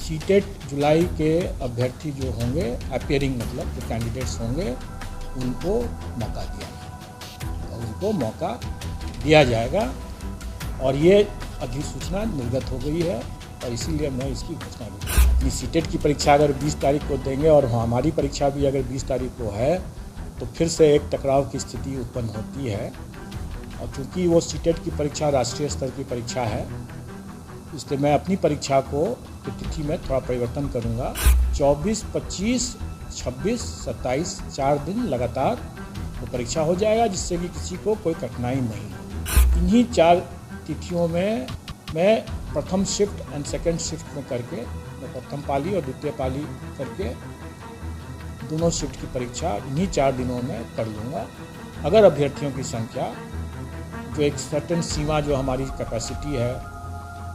CTET जुलाई के अभ्यर्थी जो होंगे, अपियरिंग मतलब जो कैंडिडेट्स होंगे, उनको मौका दिया जाएगा और ये अधिसूचना निर्गत हो गई है और इसीलिए मैं इसकी घोषणा भी की। सीटेट की परीक्षा अगर 20 तारीख को देंगे और हमारी परीक्षा भी अगर 20 तारीख को है तो फिर से एक टकराव की स्थिति उत्पन्न होती है। और चूँकि वो सीटेट की परीक्षा राष्ट्रीय स्तर की परीक्षा है, इसलिए मैं अपनी परीक्षा को तिथि में थोड़ा परिवर्तन करूँगा। 24, 25, 26, 27 4 दिन लगातार वो परीक्षा हो जाएगा, जिससे कि किसी को कोई कठिनाई नहीं हो। इन्हीं 4 तिथियों में मैं प्रथम शिफ्ट एंड सेकंड शिफ्ट में करके, मैं प्रथम पाली और द्वितीय पाली करके दोनों शिफ्ट की परीक्षा इन्हीं 4 दिनों में कर लूँगा। अगर अभ्यर्थियों की संख्या जो एक सर्टेन सीमा जो हमारी कैपेसिटी है,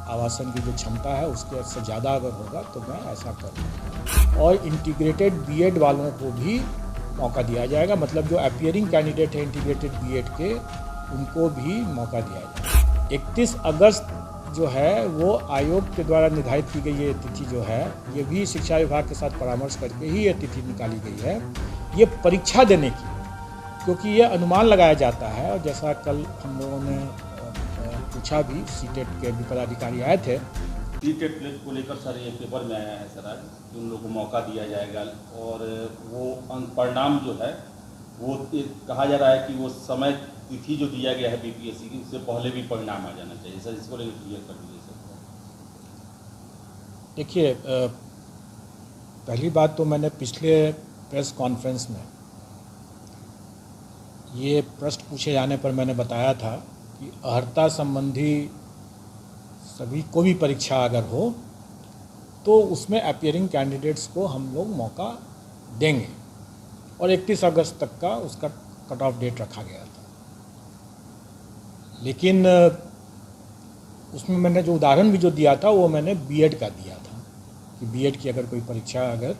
आवासन की जो क्षमता है, उसके से ज़्यादा अगर होगा तो मैं ऐसा करूँगा। और इंटीग्रेटेड बीएड वालों को भी मौका दिया जाएगा, मतलब जो अपियरिंग कैंडिडेट है इंटीग्रेटेड बीएड के, उनको भी मौका दिया जाएगा। 31 अगस्त जो है वो आयोग के द्वारा निर्धारित की गई ये तिथि जो है, ये भी शिक्षा विभाग के साथ परामर्श करके ही ये तिथि निकाली गई है, ये परीक्षा देने की, क्योंकि ये अनुमान लगाया जाता है। और जैसा कल हम लोगों ने पूछा भी, सीटेट के भी पदाधिकारी आए थे। सीटेट को लेकर सर ये पेपर में आया है सर आज कि उन लोगों को मौका दिया जाएगा और वो परिणाम जो है वो कहा जा रहा है कि वो समय तिथि जो दिया गया है बीपीएससी की, उससे पहले भी परिणाम आ जाना चाहिए सर। इसको लेकर क्लियर कर दीजिए सर। देखिए, पहली बात तो मैंने पिछले प्रेस कॉन्फ्रेंस में ये प्रश्न पूछे जाने पर मैंने बताया था कि अर्हता संबंधी सभी को भी परीक्षा अगर हो तो उसमें अपियरिंग कैंडिडेट्स को हम लोग मौका देंगे और 31 अगस्त तक का उसका कट ऑफ डेट रखा गया था। लेकिन उसमें मैंने जो उदाहरण भी जो दिया था वो मैंने बीएड का दिया था कि बीएड की अगर कोई परीक्षा अगर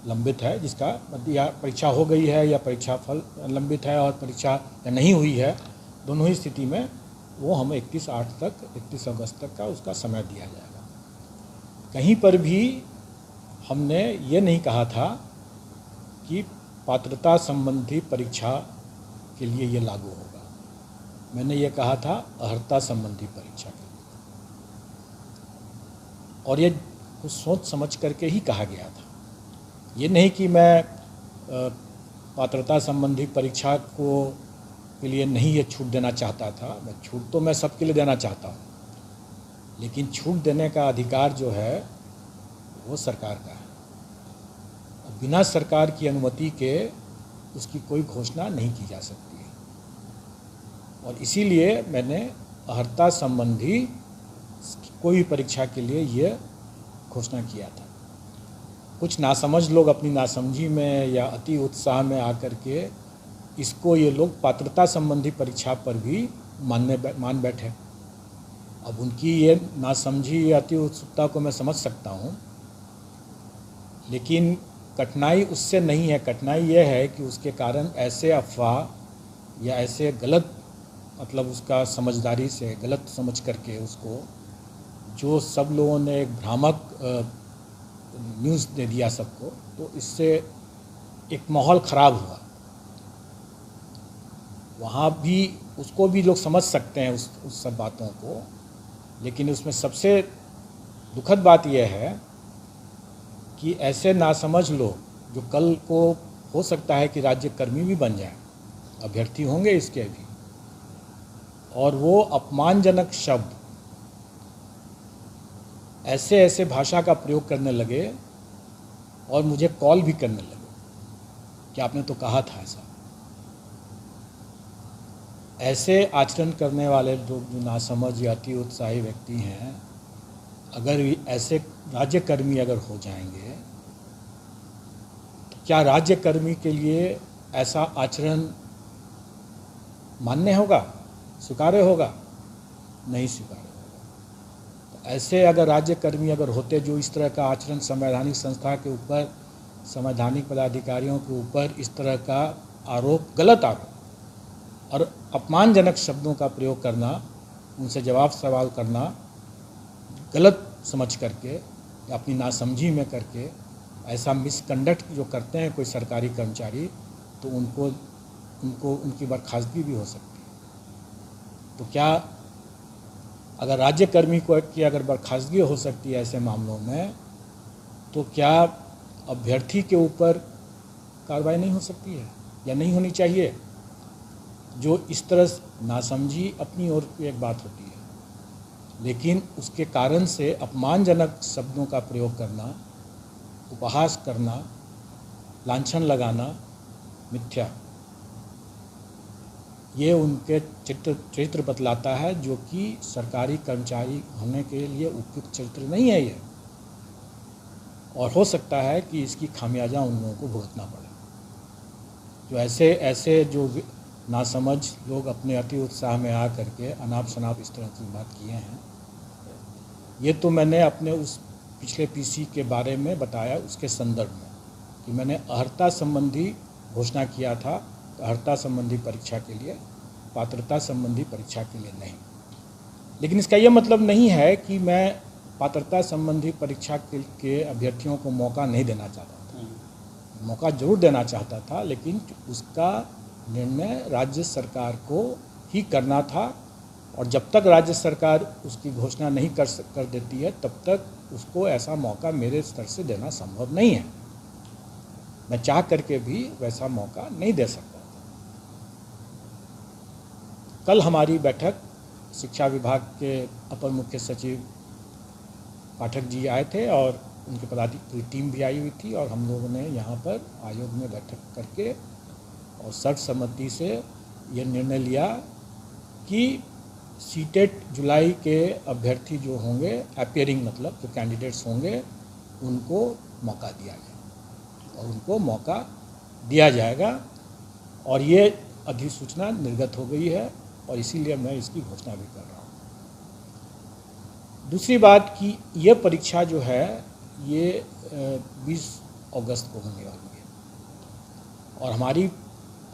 लंबित है, जिसका या परीक्षा हो गई है या परीक्षा फल लंबित है और परीक्षा नहीं हुई है, दोनों ही स्थिति में वो हम 31 अगस्त तक का उसका समय दिया जाएगा। कहीं पर भी हमने ये नहीं कहा था कि पात्रता संबंधी परीक्षा के लिए ये लागू होगा, मैंने ये कहा था अर्हता संबंधी परीक्षा के लिए, और ये कुछ सोच समझ करके ही कहा गया था। ये नहीं कि मैं पात्रता संबंधी परीक्षा के लिए नहीं ये छूट देना चाहता था। मैं छूट तो मैं सबके लिए देना चाहता हूँ, लेकिन छूट देने का अधिकार जो है वो सरकार का है। बिना सरकार की अनुमति के उसकी कोई घोषणा नहीं की जा सकती है, और इसीलिए मैंने अर्हता संबंधी कोई परीक्षा के लिए ये घोषणा किया था। कुछ नासमझ लोग अपनी नासमझी में या अति उत्साह में आकर के इसको ये लोग पात्रता संबंधी परीक्षा पर भी मान बैठे। अब उनकी ये नासमझी या अति उत्सुकता को मैं समझ सकता हूँ, लेकिन कठिनाई उससे नहीं है। कठिनाई ये है कि उसके कारण ऐसे अफवाह या ऐसे गलत, मतलब उसका समझदारी से गलत समझ करके उसको, जो सब लोगों ने एक भ्रामक न्यूज़ दे दिया सबको, तो इससे एक माहौल ख़राब हुआ। वहाँ भी उसको भी लोग समझ सकते हैं उस सब बातों को, लेकिन उसमें सबसे दुखद बात यह है कि ऐसे नासमझ लोग जो कल को हो सकता है कि राज्यकर्मी भी बन जाए, अभ्यर्थी होंगे इसके भी, और वो अपमानजनक शब्द ऐसे भाषा का प्रयोग करने लगे और मुझे कॉल भी करने लगे कि आपने तो कहा था ऐसा। ऐसे आचरण करने वाले लोग जो नासमझ या अति उत्साही व्यक्ति हैं, अगर ऐसे राज्यकर्मी अगर हो जाएंगे तो क्या राज्यकर्मी के लिए ऐसा आचरण मान्य होगा, स्वीकार्य होगा? नहीं स्वीकार्य होगा। तो ऐसे अगर राज्यकर्मी अगर होते जो इस तरह का आचरण संवैधानिक संस्था के ऊपर, संवैधानिक पदाधिकारियों के ऊपर इस तरह का आरोप, गलत आरोप और अपमानजनक शब्दों का प्रयोग करना, उनसे जवाब सवाल करना गलत समझ करके, अपनी नासमझी में करके ऐसा मिसकंडक्ट जो करते हैं कोई सरकारी कर्मचारी, तो उनको उनकी बर्खास्तगी भी हो सकती है। तो क्या अगर राज्यकर्मी की अगर बर्खास्तगी हो सकती है ऐसे मामलों में, तो क्या अभ्यर्थी के ऊपर कार्रवाई नहीं हो सकती है या नहीं होनी चाहिए? जो इस तरह नासमझी अपनी ओर की एक बात होती है, लेकिन उसके कारण से अपमानजनक शब्दों का प्रयोग करना, उपहास करना, लांछन लगाना मिथ्या, ये उनके चरित्र बतलाता है, जो कि सरकारी कर्मचारी होने के लिए उपयुक्त चरित्र नहीं है ये। और हो सकता है कि इसकी खामियाजा उन लोगों को भुगतना पड़े। जो ऐसे जो नासमझ लोग अपने अति उत्साह में आ करके अनाप शनाप इस तरह की बात किए हैं, ये तो मैंने अपने उस पिछले पीसी के बारे में बताया उसके संदर्भ में कि मैंने अर्हता संबंधी घोषणा किया था, अर्हता संबंधी परीक्षा के लिए, पात्रता संबंधी परीक्षा के लिए नहीं। लेकिन इसका यह मतलब नहीं है कि मैं पात्रता संबंधी परीक्षा के अभ्यर्थियों को मौका नहीं देना चाहता था। मौका जरूर देना चाहता था, लेकिन उसका निर्णय राज्य सरकार को ही करना था, और जब तक राज्य सरकार उसकी घोषणा नहीं कर देती है, तब तक उसको ऐसा मौका मेरे स्तर से देना संभव नहीं है। मैं चाह करके भी वैसा मौका नहीं दे सकता। कल हमारी बैठक शिक्षा विभाग के अपर मुख्य सचिव पाठक जी आए थे और उनके पदाधिकारी टीम भी आई हुई थी, और हम लोगों ने यहाँ पर आयोग में बैठक करके और सर्वसम्मति से यह निर्णय लिया कि सीटेट जुलाई के अभ्यर्थी जो होंगे, अपीयरिंग मतलब जो कैंडिडेट्स होंगे, उनको मौका दिया जाए और उनको मौका दिया जाएगा। और ये अधिसूचना निर्गत हो गई है और इसीलिए मैं इसकी घोषणा भी कर रहा हूँ। दूसरी बात कि ये परीक्षा जो है ये 20 अगस्त को होने वाली है, और हमारी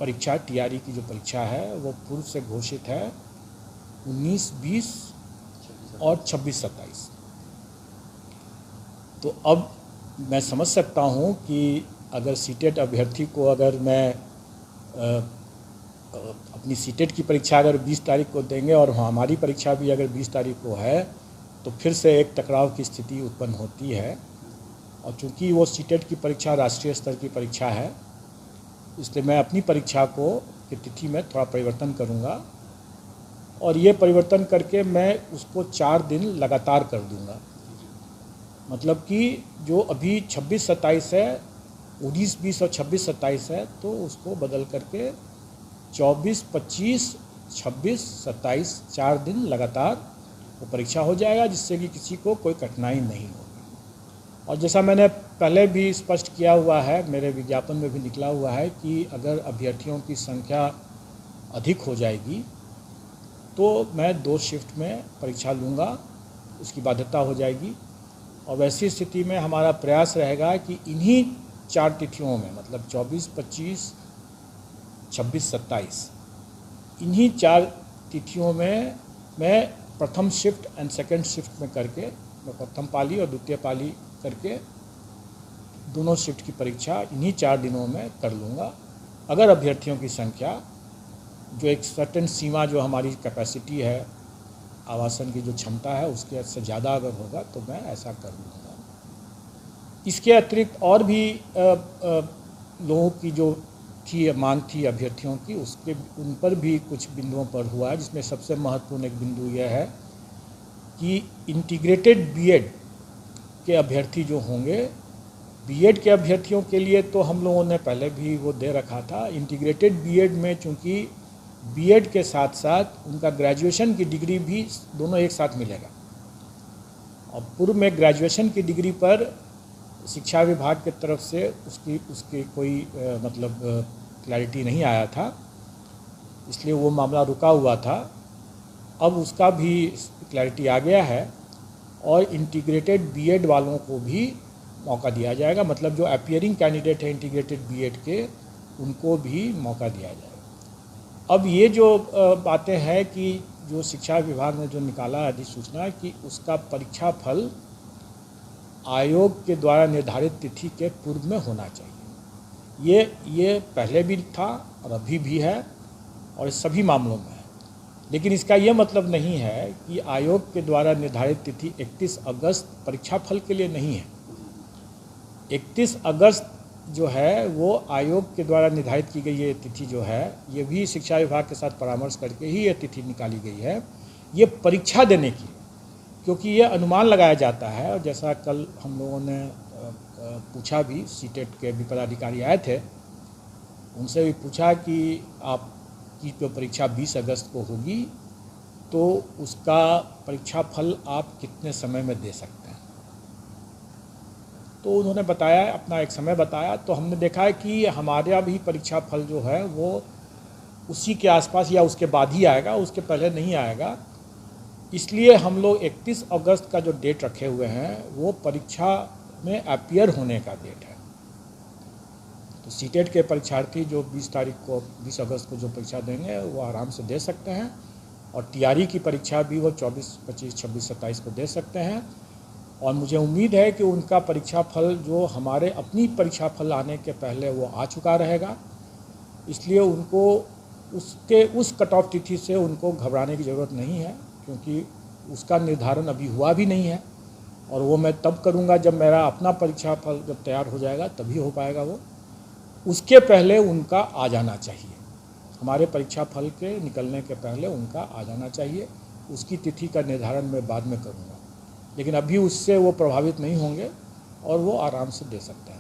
परीक्षा टीआरई की जो परीक्षा है वो पूर्व से घोषित है 19, 20 और 26, 27। तो अब मैं समझ सकता हूँ कि अगर सीटेट अभ्यर्थी को अगर मैं अपनी सीटेट की परीक्षा अगर 20 तारीख को देंगे और हमारी परीक्षा भी अगर 20 तारीख को है, तो फिर से एक टकराव की स्थिति उत्पन्न होती है। और चूंकि वो सीटेट की परीक्षा राष्ट्रीय स्तर की परीक्षा है, इसलिए मैं अपनी परीक्षा को की तिथि में थोड़ा परिवर्तन करूँगा, और ये परिवर्तन करके मैं उसको 4 दिन लगातार कर दूँगा। मतलब कि जो अभी 26, 27 है, 19, 20 और 26, 27 है, तो उसको बदल करके 24, 25, 26, 27 4 दिन लगातार वो परीक्षा हो जाएगा, जिससे कि किसी को कोई कठिनाई नहीं होगी। और जैसा मैंने पहले भी स्पष्ट किया हुआ है, मेरे विज्ञापन में भी निकला हुआ है कि अगर अभ्यर्थियों की संख्या अधिक हो जाएगी तो मैं 2 शिफ्ट में परीक्षा लूँगा, उसकी बाध्यता हो जाएगी। और वैसी स्थिति में हमारा प्रयास रहेगा कि इन्हीं 4 तिथियों में, मतलब 24, 25, 26, 27, इन्हीं 4 तिथियों में मैं प्रथम शिफ्ट एंड सेकंड शिफ्ट में करके, मैं प्रथम पाली और द्वितीय पाली करके दोनों शिफ्ट की परीक्षा इन्हीं 4 दिनों में कर लूँगा। अगर अभ्यर्थियों की संख्या जो एक सर्टेन सीमा जो हमारी कैपेसिटी है, आवासन की जो क्षमता है, उसके से ज़्यादा अगर होगा तो मैं ऐसा कर लूँगा। इसके अतिरिक्त और भी लोगों की जो थी मांग थी अभ्यर्थियों की, उसके उन पर भी कुछ बिंदुओं पर हुआ है, जिसमें सबसे महत्वपूर्ण एक बिंदु यह है कि इंटीग्रेटेड बीएड के अभ्यर्थी जो होंगे, बीएड के अभ्यर्थियों के लिए तो हम लोगों ने पहले भी वो दे रखा था। इंटीग्रेटेड बीएड में चूँकि बीएड के साथ साथ उनका ग्रेजुएशन की डिग्री भी दोनों एक साथ मिलेगा, और पूर्व में ग्रेजुएशन की डिग्री पर शिक्षा विभाग की तरफ से उसकी कोई मतलब क्लैरिटी नहीं आया था, इसलिए वो मामला रुका हुआ था। अब उसका भी क्लैरिटी आ गया है, और इंटीग्रेटेड बीएड वालों को भी मौका दिया जाएगा। मतलब जो अपीयरिंग कैंडिडेट है इंटीग्रेटेड बीएड के, उनको भी मौका दिया जाएगा। अब ये जो बातें हैं कि जो शिक्षा विभाग ने जो निकाला अधिसूचना कि उसका परीक्षा फल आयोग के द्वारा निर्धारित तिथि के पूर्व में होना चाहिए। ये पहले भी था और अभी भी है और इस सभी मामलों में है। लेकिन इसका ये मतलब नहीं है कि आयोग के द्वारा निर्धारित तिथि 31 अगस्त परीक्षा फल के लिए नहीं है। 31 अगस्त जो है वो आयोग के द्वारा निर्धारित की गई ये तिथि जो है, ये भी शिक्षा विभाग के साथ परामर्श करके ही ये तिथि निकाली गई है, ये परीक्षा देने की। क्योंकि ये अनुमान लगाया जाता है, और जैसा कल हम लोगों ने पूछा भी, सीटेट के भी पदाधिकारी आए थे, उनसे भी पूछा कि आपकी जो परीक्षा 20 अगस्त को होगी तो उसका परीक्षा फल आप कितने समय में दे सकते हैं। तो उन्होंने बताया, अपना एक समय बताया। तो हमने देखा है कि हमारा भी परीक्षा फल जो है वो उसी के आसपास या उसके बाद ही आएगा, उसके पहले नहीं आएगा। इसलिए हम लोग 31 अगस्त का जो डेट रखे हुए हैं वो परीक्षा में अपीयर होने का डेट है। तो सीटेट के परीक्षार्थी जो 20 अगस्त को जो परीक्षा देंगे वो आराम से दे सकते हैं, और टीआरई की परीक्षा भी वो 24, 25, 26, 27 को दे सकते हैं। और मुझे उम्मीद है कि उनका परीक्षा फल जो हमारे अपनी परीक्षा फल आने के पहले वो आ चुका रहेगा। इसलिए उनको उस कट ऑफ तिथि से उनको घबराने की ज़रूरत नहीं है, क्योंकि उसका निर्धारण अभी हुआ भी नहीं है, और वो मैं तब करूँगा जब मेरा अपना परीक्षा फल जब तैयार हो जाएगा, तभी हो पाएगा वो। उसके पहले उनका आ जाना चाहिए, हमारे परीक्षा फल के निकलने के पहले उनका आ जाना चाहिए। उसकी तिथि का निर्धारण मैं बाद में करूँगा, लेकिन अभी उससे वो प्रभावित नहीं होंगे और वो आराम से दे सकते हैं।